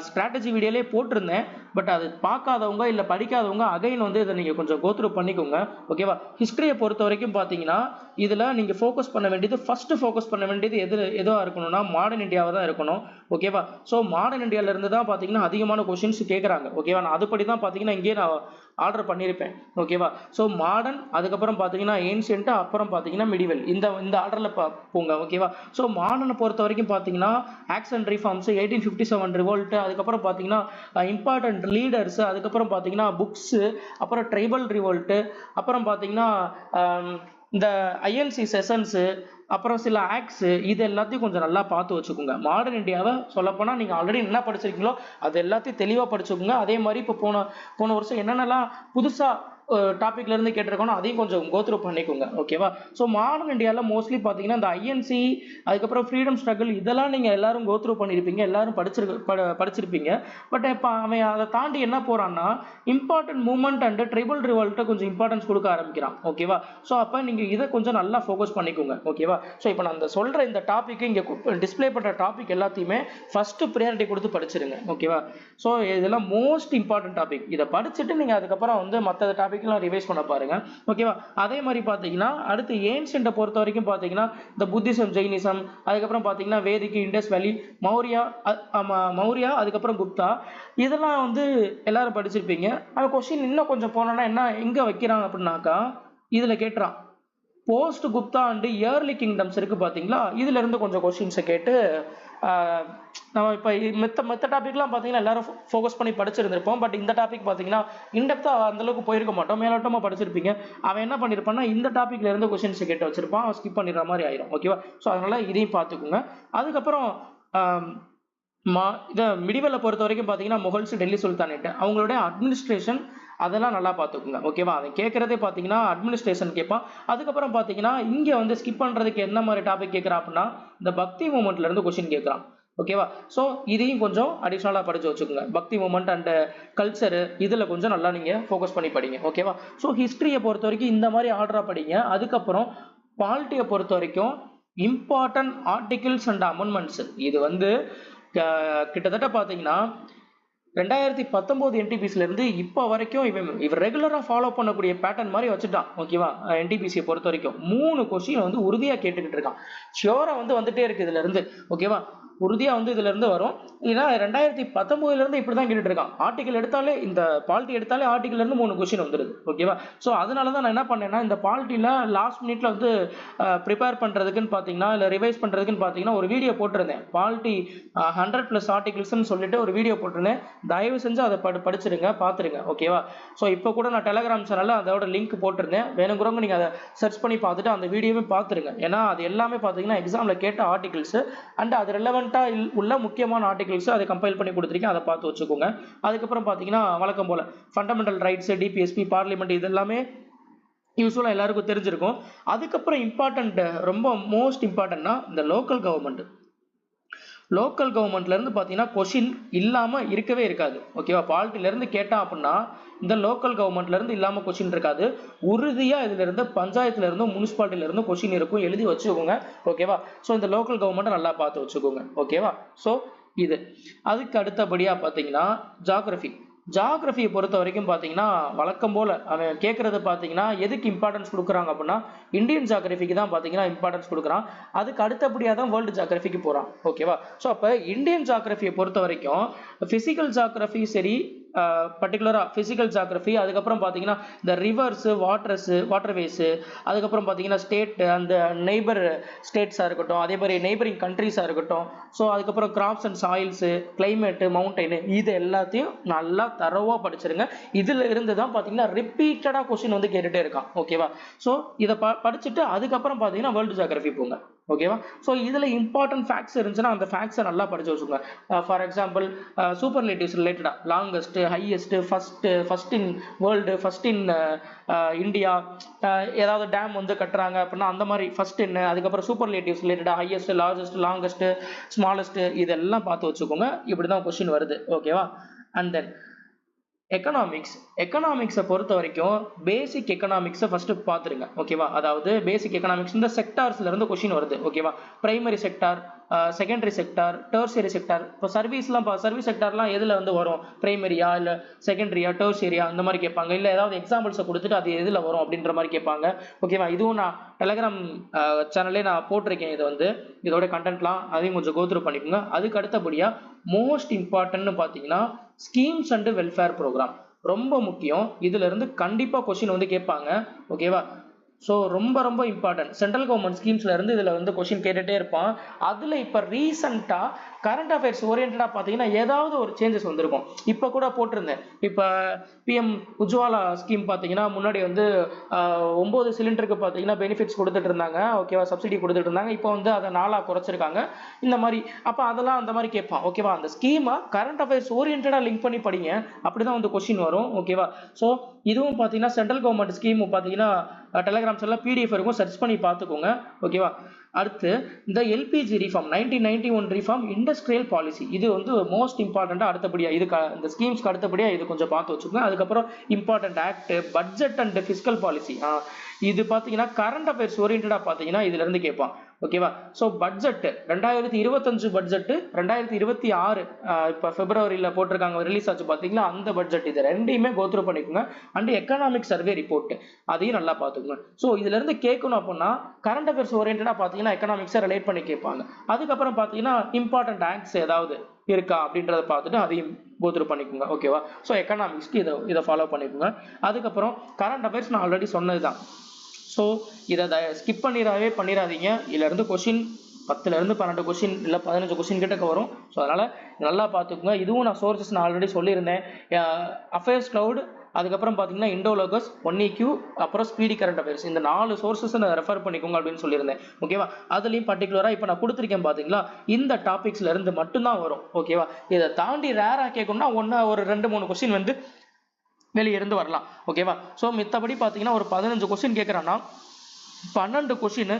ஸ்ட்ராட்டஜி வீடியோலே போட்டிருந்தேன். பட் அது பார்க்காதவங்க இல்லை படிக்காதவங்க அகைன் வந்து இதை நீங்கள் கொஞ்சம் கோத்ரூ பண்ணிக்கோங்க. ஓகேவா? ஹிஸ்ட்ரியை பொறுத்த வரைக்கும் பார்த்தீங்கன்னா இதில் நீங்கள் ஃபோக்கஸ் பண்ண வேண்டியது ஃபோக்கஸ் பண்ண வேண்டியது எதுவாக இருக்கணும்னா மாடர்ன் இந்தியாவை தான் இருக்கணும். ஓகேவா? ஸோ மாடர்ன் இந்தியாவிலேருந்து தான் பார்த்தீங்கன்னா அதிகமான கொஷின்ஸ் கேட்குறாங்க. ஓகேவா? நான் அதுபடி தான் பார்த்தீங்கன்னா இங்கேயே நான் ஆர்டர் பண்ணியிருப்பேன். ஓகேவா? ஸோ மாடர்ன், அதுக்கப்புறம் பார்த்தீங்கன்னா ஏன்ஷியன்ட், அப்புறம் பார்த்தீங்கன்னா மிடிவல், இந்த ஆர்டரில் போங்க. ஓகேவா? ஸோ மாடர்னை பொறுத்த வரைக்கும் பார்த்தீங்கன்னா ஆக்ஸ் அண்ட் ரிஃபார்ம்ஸ், 1857 ரிவோல்ட், அதுக்கப்புறம் பார்த்தீங்கன்னா இம்பார்ட்டன்ட் லீடர்ஸ், அதுக்கப்புறம் பார்த்தீங்கன்னா புக்ஸு, அப்புறம் ட்ரைபல் ரிவோல்ட்டு, அப்புறம் பார்த்தீங்கன்னா இந்த ஐஎன்சி செஷன்ஸு, அப்புறம் சில ஆக்ட்ஸ், இது எல்லாத்தையும் கொஞ்சம் நல்லா பார்த்து வச்சுக்கோங்க. மாடர்ன் இந்தியாவை சொல்லப்போனால் நீங்கள் ஆல்ரெடி என்ன படிச்சிருக்கீங்களோ அது எல்லாத்தையும் தெளிவாக படிச்சுக்கோங்க. அதே மாதிரி இப்போ போன வருஷம் என்னென்னலாம் புதுசாக டாபிக்ல இருந்து கேட்டிருக்கோம் அதையும் கொஞ்சம் கோத்ரூ பண்ணிக்கோங்க. ஓகேவா? ஸோ மாடர்ன் இந்தியாவில் மோஸ்ட்லி பார்த்தீங்கன்னா இந்த ஐஎன்சி, அதுக்கப்புறம் ஃப்ரீடம் ஸ்ட்ரகிள், இதெல்லாம் நீங்கள் எல்லாரும் கோத்ரூ பண்ணியிருப்பீங்க, எல்லாரும் படிச்சிருப்பீங்க. பட் இப்போ அவன் அதை தாண்டி என்ன போறான்னா இம்பார்ட்டன்ட் மூவ்மெண்ட் அண்ட் ட்ரைபல் ரிவால்ட்டை கொஞ்சம் இம்பார்ட்டன்ஸ் கொடுக்க ஆரம்பிக்கிறான். ஓகேவா? ஸோ அப்போ நீங்கள் இதை கொஞ்சம் நல்லா ஃபோக்கஸ் பண்ணிக்கோங்க. ஓகேவா? ஸோ இப்போ நான் அந்த சொல்கிற இந்த டாபிக் இங்கே டிஸ்பிளே பண்ணுற டாபிக் எல்லாத்தையுமே ஃபர்ஸ்ட் ப்ரியாரிட்டி கொடுத்து படிச்சிருங்க. ஓகேவா? ஸோ இதெல்லாம் மோஸ்ட் இம்பார்ட்டன்ட் டாபிக். இதை படிச்சுட்டு நீங்கள் அதுக்கப்புறம் வந்து மற்ற டாபிக்லாம் ரிவைஸ் பண்ண பாருங்க. ஓகேவா? அதே மாதிரி பார்த்தீங்கன்னா அடுத்து ஏன்ஷியன்ட்டை பொறுத்த வரைக்கும் பார்த்தீங்கன்னா இந்த புத்திசம், ஜெயினிசம், அதுக்கப்புறம் பார்த்தீங்கன்னா வேதிக், இண்டஸ் வேலி, மௌரியா, அதுக்கப்புறம் குப்தா, இதெல்லாம் வந்து எல்லாரும் படிச்சிருப்பீங்க. அது கொஸ்டின் இன்னும் கொஞ்சம் போனோம்னா என்ன எங்க வைக்கிறாங்க அப்படின்னாக்கா இதுல கேட்டுறான் post Gupta and early kingdoms இருக்கு பாத்தீங்களா, இதுல இருந்து கொஞ்சம் கொஸ்டின்ஸை கேட்டு நம்ம இப்போ மற்ற டாபிக்லாம் பார்த்தீங்கன்னா எல்லாரும் ஃபோக்கஸ் பண்ணி படிச்சிருந்திருப்போம். பட் இந்த டாபிக் பார்த்தீங்கன்னா இன்டெப்த்தாக அந்தளவுக்கு போயிருக்க மாட்டோம், மேலோட்டமாக படிச்சிருப்பீங்க. அவன் என்ன பண்ணியிருப்பான்னா இந்த டாப்பிக்ல இருந்து கொஸ்டின்ஸ் கேட்டு வச்சிருப்பான், அவன் ஸ்கிப் பண்ணிடுற மாதிரி ஆயிரும். ஓகேவா? ஸோ அதனால இதையும் பார்த்துக்குங்க. அதுக்கப்புறம் இதை மிடிவலை பொறுத்த வரைக்கும் பார்த்தீங்கன்னா முகல்ஸ், டெல்லி சுல்தானேட், அவங்களுடைய அட்மினிஸ்ட்ரேஷன் அதெல்லாம் நல்லா பார்த்துக்குங்க. ஓகேவா? அதை கேட்கறதே பார்த்தீங்கன்னா அட்மினிஸ்ட்ரேஷன் கேட்பான். அதுக்கப்புறம் பார்த்தீங்கன்னா இங்கே வந்து ஸ்கிப் பண்ணுறதுக்கு என்ன மாதிரி டாபிக் கேட்குறான் அப்படின்னா இந்த பக்தி மூமெண்ட்ல இருந்து கொஸ்டின் கேட்குறான். ஓகேவா? ஸோ இதையும் கொஞ்சம் அடிஷ்னலாக படிச்சு வச்சுக்கோங்க. பக்தி மூமெண்ட் அண்ட் கல்ச்சரு இதில் கொஞ்சம் நல்லா நீங்கள் ஃபோக்கஸ் பண்ணி படிங்க. ஓகேவா? ஸோ ஹிஸ்ட்ரியை பொறுத்த வரைக்கும் இந்த மாதிரி ஆர்டராக படிங்க. அதுக்கப்புறம் பாலிட்டியை பொறுத்த வரைக்கும் இம்பார்ட்டன்ட் ஆர்டிகிள்ஸ் அண்ட் அமெண்ட்மெண்ட்ஸ், இது வந்து கிட்டத்தட்ட பார்த்தீங்கன்னா 2019 என்டிபிசில இருந்து இப்போ வரைக்கும் இவர் ரெகுலரா ஃபாலோ பண்ணக்கூடிய பேட்டர்ன் மாதிரி வச்சுட்டான். ஓகேவா? என்டிபிசியை பொறுத்த வரைக்கும் 3 கொஸ்டின் வந்து உறுதியா கேட்டுக்கிட்டு இருக்கான். ஷியோரா வந்துட்டே இருக்கு இதுல இருந்து. ஓகேவா? உறுதியா வந்து இதுல இருந்து வரும். ஏன்னா 2019 இருந்து இப்படிதான் கேட்டுட்டு இருக்கான். ஆர்டிகல் எடுத்தாலே இந்த பாலிட்டி எடுத்தாலே ஆர்டிகல் இருந்து 3 கொஸ்டின் வந்துருது. ஓகேவா? ஸோ அதனாலதான் நான் என்ன பண்ணேன்னா இந்த பாலிட்டியில லாஸ்ட் மினிட்ல வந்து ப்ரிப்பேர் பண்றதுக்குன்னு பாத்தீங்கன்னா இல்ல ரிவைஸ் பண்றதுக்குன்னு பாத்தீங்கன்னா ஒரு வீடியோ போட்டிருந்தேன். பாலிட்டி 100+ ஆர்டிகல்ஸ்ன்னு சொல்லிட்டு ஒரு வீடியோ போட்டிருந்தேன். தயவு செஞ்சு அதை படிச்சிருங்க, பார்த்துருங்க. ஓகேவா? ஸோ இப்போ கூட நான் டெலகிராம் சேனல்ல அதோட லிங்க் போட்டிருந்தேன். வேணுங்கிறவங்க நீங்க அதை சர்ச் பண்ணி பார்த்துட்டு அந்த வீடியோவே பார்த்துருங்க. ஏன்னா அது எல்லாமே பார்த்தீங்கன்னா எக்ஸாம்ல கேட்ட ஆர்டிகல்ஸ் அண்ட் அது ரெலவெண்டா உள்ள முக்கியமான ஆர்டிகல்ஸ் அதை கம்பைல் பண்ணி கொடுத்துருக்கேன். அதை பார்த்து வச்சுக்கோங்க. அதுக்கப்புறம் பார்த்தீங்கன்னா வழக்கம் போல ஃபண்டமெண்டல் ரைட்ஸ், டிபிஎஸ்பி, பார்லிமெண்ட், இது எல்லாமே யூஸ்வலாக எல்லாருக்கும் தெரிஞ்சிருக்கும். அதுக்கப்புறம் இம்பார்ட்டன்ட், ரொம்ப மோஸ்ட் இம்பார்ட்டன்ட்னா இந்த லோக்கல் கவர்மெண்ட். லோக்கல் கவர்மெண்ட்ல இருந்து பார்த்தீங்கன்னா கொஷின் இல்லாமல் இருக்கவே இருக்காது. ஓகேவா, பாலிட்டில இருந்து கேட்டான் அப்படின்னா இந்த லோக்கல் கவர்மெண்ட்ல இருந்து இல்லாமல் கொஷின் இருக்காது. உறுதியாக இதுல இருந்து பஞ்சாயத்துல இருந்தும் முனிசிபாலிட்டியில இருந்தும் கொஷின் இருக்கும், எழுதி வச்சுக்கோங்க. ஓகேவா, ஸோ இந்த லோக்கல் கவர்மெண்ட்டை நல்லா பார்த்து வச்சுக்கோங்க. ஓகேவா, ஸோ இது அதுக்கு அடுத்தபடியாக பார்த்தீங்கன்னா ஜாகிரபி. ஜாகிரபியை பொறுத்த வரைக்கும் பார்த்தீங்கன்னா வழக்கம் போல அவன் கேட்கறது பார்த்தீங்கன்னா எதுக்கு இம்பார்ட்டன்ஸ் கொடுக்குறாங்க அப்படின்னா இந்தியன் ஜாகிரபிக்கு தான் பார்த்தீங்கன்னா இம்பார்ட்டன்ஸ் கொடுக்குறான். அதுக்கு அடுத்தபடியாக தான் வேர்ல்டு ஜாகிரபிக்கு போகிறான். ஓகேவா, ஸோ அப்போ இந்தியன் ஜாகிரபியை பொறுத்த வரைக்கும் ஃபிசிக்கல் ஜாகிரபி சரி, பர்டிகுலராக ஃபிசிக்கல் ஜாகிரபி, அதுக்கப்புறம் பார்த்தீங்கன்னா இந்த ரிவர்ஸு வாட்டர்வேஸு, அதுக்கப்புறம் பார்த்தீங்கன்னா ஸ்டேட்டு அந்த நெய்பர் ஸ்டேட்ஸாக இருக்கட்டும், அதே மாதிரி நெய்பரிங் கண்ட்ரீஸாக இருக்கட்டும், ஸோ அதுக்கப்புறம் கிராப்ஸ் அண்ட் சாயில்ஸு, கிளைமேட்டு, மவுண்டெயின், இது எல்லாத்தையும் நல்லா தரவாக படிச்சிருங்க. இதில் இருந்து தான் பார்த்தீங்கன்னா ரிப்பீட்டடாக கொஸ்டின் வந்து கேட்டுகிட்டே இருக்கான். ஓகேவா, ஸோ இதை படிச்சுட்டு அதுக்கப்புறம் பார்த்தீங்கன்னா வேர்ல்டு ஜாகிரபி போங்க. ஓகேவா, ஸோ இதில் இம்பார்ட்டன்ட் ஃபேக்ட்ஸ் இருந்துச்சுன்னா அந்த ஃபேக்ட்ஸை நல்லா படிச்சு வச்சுக்கோங்க. ஃபார் எக்ஸாம்பிள் சூப்பர்லேட்டிவ்ஸ் ரிலேட்டடாக longest, highest, first in world, first in India, ஏதாவது டேம் வந்து கட்டுறாங்க அப்படின்னா அந்த மாதிரி ஃபர்ஸ்ட் என்ன, அதுக்கப்புறம் சூப்பர்லேட்டிவ்ஸ் ரிலேட்டடாக ஹையஸ்ட், லார்ஜஸ்ட், லாங்கஸ்ட், ஸ்மாலஸ்ட், இதெல்லாம் பார்த்து வச்சுக்கோங்க. இப்படி தான் கொஸ்டின் வருது. ஓகேவா, அண்ட் தென் எக்கனாமிக்ஸை பொறுத்த வரைக்கும் பேசிக் எக்கனாமிக்ஸை ஃபர்ஸ்ட் பார்த்துருங்க. ஓகேவா, அதாவது பேசிக் எக்கனாமிக்ஸ் இந்த செக்டார்ஸ்ல இருந்து கொஸ்டின் வருது. ஓகேவா, primary sector, secondary sector, tertiary sector. இப்போ சர்வீஸ் செக்டார்லாம் எதில் வந்து வரும், பிரைமரியா இல்லை செகண்டரியா டெர்சியரியா அந்த மாதிரி கேட்பாங்க. இல்லை ஏதாவது எக்ஸாம்பிள்ஸை கொடுத்துட்டு அது எதில் வரும் அப்படின்ற மாதிரி கேட்பாங்க. ஓகேவா, இதுவும் நான் டெலகிராம் சேனல்லே நான் போட்டிருக்கேன். இது வந்து இதோட கண்டென்ட்லாம் அதையும் கொஞ்சம் கோத்ரூ பண்ணிக்கோங்க. அதுக்கு அடுத்தபடியாக மோஸ்ட் இம்பார்ட்டன்ட்னு பார்த்தீங்கன்னா ஸ்கீம்ஸ் அண்ட் வெல்ஃபேர் ப்ரோக்ராம் ரொம்ப முக்கியம். இதுல இருந்து கண்டிப்பா கொஸ்டின் வந்து கேட்பாங்க. ஓகேவா, ஸோ ரொம்ப ரொம்ப இம்பார்ட்டன்ட். சென்ட்ரல் கவர்மெண்ட் ஸ்கீம்ஸ்ல இருந்து இதுல வந்து கொஸ்டின் கேட்டுட்டே இருப்பான். அதுல இப்ப ரீசெண்டா கரண்ட் அஃபேர்ஸ் ஓரியன்டா பாத்தீங்கன்னா ஏதாவது ஒரு சேஞ்சஸ் வந்திருக்கும். இப்ப கூட போட்டிருந்தேன். இப்ப பிஎம் உஜ்வாலா ஸ்கீம் பாத்தீங்கன்னா முன்னாடி வந்து 9 சிலிண்டருக்கு பாத்தீங்கன்னா பெனிஃபிட்ஸ் கொடுத்துட்டு இருந்தாங்க. ஓகேவா, சப்சிடி கொடுத்துட்டு இருந்தாங்க. இப்போ வந்து அதை 4 குறைச்சிருக்காங்க. இந்த மாதிரி அப்ப அதெல்லாம் அந்த மாதிரி கேட்பான். ஓகேவா, அந்த ஸ்கீமை கரண்ட் அஃபேர்ஸ் ஓரியன்டா லிங்க் பண்ணி படிங்க. அப்படிதான் வந்து கொஸ்டின் வரும். ஓகேவா, ஸோ இதுவும் பாத்தீங்கன்னா சென்ட்ரல் கவர்மெண்ட் ஸ்கீம் பாத்தீங்கன்னா டெலகிராம்ஸ் எல்லாம் பிடிஎஃப் இருக்கும், சர்ச் பண்ணி பார்த்துக்கோங்க. ஓகேவா, அடுத்து இந்த LPG reform 1991 reform industrial policy, இது வந்து மோஸ்ட் இம்பார்ட்டண்டா அடுத்தபடியா இது இந்த ஸ்கீம்ஸ்க்கு அடுத்தபடியா இது கொஞ்சம் பார்த்து வச்சுக்கோங்க. அதுக்கப்புறம் important act, budget and fiscal policy, இது பார்த்தீங்கன்னா கரண்ட் அஃபேர்ஸ் ஓரியன்டா பார்த்தீங்கன்னா இதுல இருந்து கேட்பான். ஓகேவா, ஸோ பட்ஜெட் 2025 பட்ஜெட் 2026 இப்போ பிப்ரவரியில போட்டிருக்காங்க, ரிலீஸ் ஆச்சு பார்த்தீங்களா, அந்த பட்ஜெட் இது ரெண்டையுமே கோத்ரூ பண்ணிக்கோங்க. அண்ட் எக்கனாமிக் சர்வே ரிப்போர்ட் அதையும் நல்லா பார்த்துக்கோங்க. ஸோ இதுல இருந்து கேட்கணும் அப்படின்னா கரண்ட் அஃபேர்ஸ் ஓரியன்டா பார்த்தீங்கன்னா எக்கனாமிக்ஸை ரிலேட் பண்ணி கேட்பாங்க. அதுக்கப்புறம் பார்த்தீங்கன்னா இம்பார்ட்டன்ட் ஆக்ட்ஸ் ஏதாவது இருக்கா அப்படின்றத பார்த்துட்டு அதையும் கோத்ரூ பண்ணிக்கோங்க. ஓகேவா, ஸோ எக்கனாமிக்ஸ்க்கு இதை ஃபாலோ பண்ணிக்கோங்க. அதுக்கப்புறம் கரண்ட் அஃபேர்ஸ் நான் ஆல்ரெடி சொன்னதுதான். ஸோ இதை ஸ்கிப் பண்ணிடாதீங்க. இதுல இருந்து கொஸ்டின் 10ல இருந்து 12 கொஸ்டின் இல்லை 15 கொஸ்டின் கிட்டக்க வரும். ஸோ அதனால நல்லா பார்த்துக்கோங்க. இதுவும் நான் சோர்சஸ் நான் ஆல்ரெடி சொல்லியிருந்தேன். அஃபேர்ஸ் கிளவுட், அதுக்கப்புறம் பார்த்தீங்கன்னா இண்டோலோகஸ், 1EQ, அப்புறம் ஸ்பீடி கரண்ட் அஃபேர்ஸ், இந்த 4 சோர்சஸ் நான் ரெஃபர் பண்ணிக்கோங்க அப்படின்னு சொல்லியிருந்தேன். ஓகேவா, அதுலேயும் பர்டிகுலராக இப்போ நான் கொடுத்துருக்கேன் பார்த்தீங்களா, இந்த டாபிக்ஸ்ல இருந்து மட்டும்தான் வரும். ஓகேவா, இதை தாண்டி ரேராக கேட்கணும்னா ஒரு 2-3 கொஸ்டின் வந்து வெளியே இருந்து வரலாம். ஓகேவா, ஸோ மித்தபடி பார்த்தீங்கன்னா ஒரு 15 கொஸ்டின் கேட்குறான்னா 12 கொஸ்டின்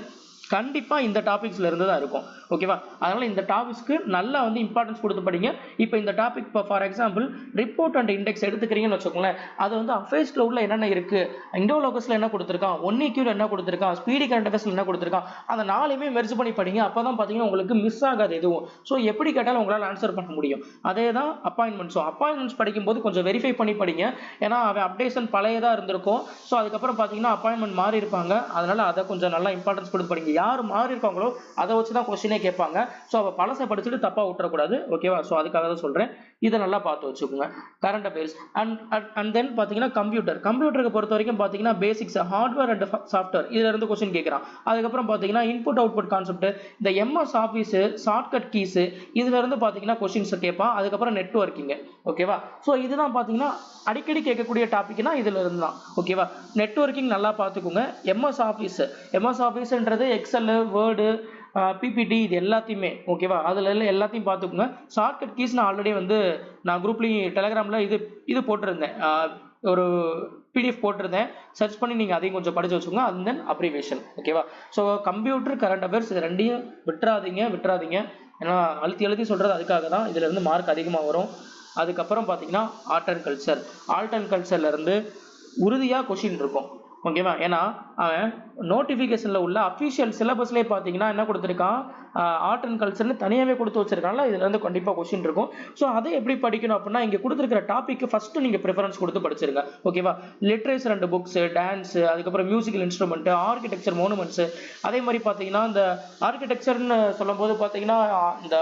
கண்டிப்பா இந்த டாபிக்ஸ்ல இருந்து தான் இருக்கும். ஓகேவா, அதனால இந்த டாபிக்ஸ்க்கு நல்லா வந்து இம்பார்ட்டன்ஸ் கொடுத்து படிங்க. இப்போ இந்த டாபிக் இப்போ for example report and index எடுத்துக்கிறீங்கன்னு வச்சுக்கோங்களேன். அது வந்து அஃபேர்ஸ் கிளவுட்ல என்னென்ன இருக்கு, இண்டோலோகஸ்ல என்ன கொடுத்துருக்கான், 1EQ என்ன கொடுத்துருக்கான், ஸ்பீடி கரண்ட் அஃபேர்ஸ்ல என்ன கொடுத்துருக்கான், அந்த 4மே மெர்ஜ் பண்ணி படிங்க. அப்பதான் பாத்தீங்கன்னா உங்களுக்கு மிஸ் ஆகாது எதுவும். ஸோ எப்படி கேட்டாலும் உங்களால் ஆன்சர் பண்ண முடியும். அதே தான் அப்பாயின்மெண்ட்ஸ். அப்பாயின்மெண்ட்ஸ் படிக்கும்போது கொஞ்சம் வெரிஃபை பண்ணி படிங்க. ஏன்னா அவன் அப்டேஷன் பழையதா இருந்திருக்கும். ஸோ அதுக்கப்புறம் பாத்தீங்கன்னா அப்பாயின்மெண்ட் மாறி இருப்பாங்க. அதனால அதை கொஞ்சம் நல்லா இம்பார்ட்டன்ஸ் கொடுத்து படிங்க. யார் மாறி இருக்காங்களோ அதை வச்சுதான் கொஸ்டினே கேட்பாங்க. ஸோ அவ பழசை படிச்சுட்டு தப்பா விட்டுறக்கூடாது. ஓகேவா, ஸோ அதுக்காக தான் சொல்றேன். இதை நல்லா பார்த்து வச்சுக்கோங்க. கரண்ட் அஃபேர்ஸ் அண்ட் தென் பாத்தீங்கன்னா கம்ப்யூட்டருக்கு பொறுத்த வரைக்கும் பாத்தீங்கன்னா பேசிக்ஸ், ஹார்ட்வேர் அண்ட் சாஃப்ட்வேர், இதுல இருந்து கொஸ்டின் கேட்கறான். அதுக்கப்புறம் பாத்தீங்கன்னா இன்புட் அவுட்புட் கான்செப்ட், இந்த MS ஆஃபீஸ், ஷார்ட்கட் கீஸ், இதுல இருந்து பாத்தீங்கன்னா கொஸ்டின்ஸ் கேட்பான். அதுக்கப்புறம் நெட்வொர்க்கிங். ஓகேவா, ஸோ இதுதான் பாத்தீங்கன்னா அடிக்கடி கேட்கக்கூடிய டாபிக்னா இதுல இருந்து தான். ஓகேவா, நெட்வொர்க்கிங் நல்லா பார்த்துக்கோங்க. MS ஆஃபீஸ்ன்றது எக்ஸல், வேர்டு, PPT, இது எல்லாத்தையுமே. ஓகேவா, அதுல எல்லாத்தையும் பார்த்துக்கோங்க. ஷார்ட்கட் கீஸ் நான் ஆல்ரெடி வந்து நான் குரூப்லயும் டெலகிராம்ல இது போட்டிருந்தேன், ஒரு PDF போட்டிருந்தேன். சர்ச் பண்ணி நீங்க அதையும் கொஞ்சம் படிச்சு வச்சுக்கோங்க. And then abbreviation. ஓகேவா, ஸோ கம்ப்யூட்டர், கரண்ட் அஃபேர்ஸ் இது ரெண்டையும் விட்டுறாதீங்க. ஏன்னா அழுத்தி அழுத்தி சொல்கிறது அதுக்காக தான். இதுல இருந்து மார்க் அதிகமாக வரும். அதுக்கப்புறம் பார்த்தீங்கன்னா art and culture. Art and கல்ச்சர்லேருந்து உறுதியாக கொஷின் இருக்கும். ஓகேவா? ஏன்னா அவன் நோட்டிஃபிகேஷனில் உள்ள அஃபிஷியல் சிலபஸ்லேயே பார்த்தீங்கன்னா என்ன கொடுத்துருக்கான், ஆர்ட் அண்ட் கல்ச்சர்னு தனியாகவே கொடுத்து வச்சிருக்காங்களா, இதுலேருந்து கண்டிப்பாக கொஷின் இருக்கும். ஸோ அதை எப்படி படிக்கணும் அப்படின்னா, இங்கே கொடுத்துருக்கிற டாப்பிக்கு ஃபஸ்ட்டு நீங்கள் ப்ரிஃபரன்ஸ் கொடுத்து படிச்சிருங்க. ஓகேவா? லிட்ரேச்சர் 2 புக்ஸு, டான்ஸு, அதுக்கப்புறம் மியூசிக்கல் இன்ஸ்ட்ருமெண்ட்டு, ஆர்கிடெக்சர், மோனுமெண்ட்ஸு. அதே மாதிரி பார்த்தீங்கன்னா இந்த ஆர்கிடெக்சர்னு சொல்லும் போது பார்த்தீங்கன்னா இந்த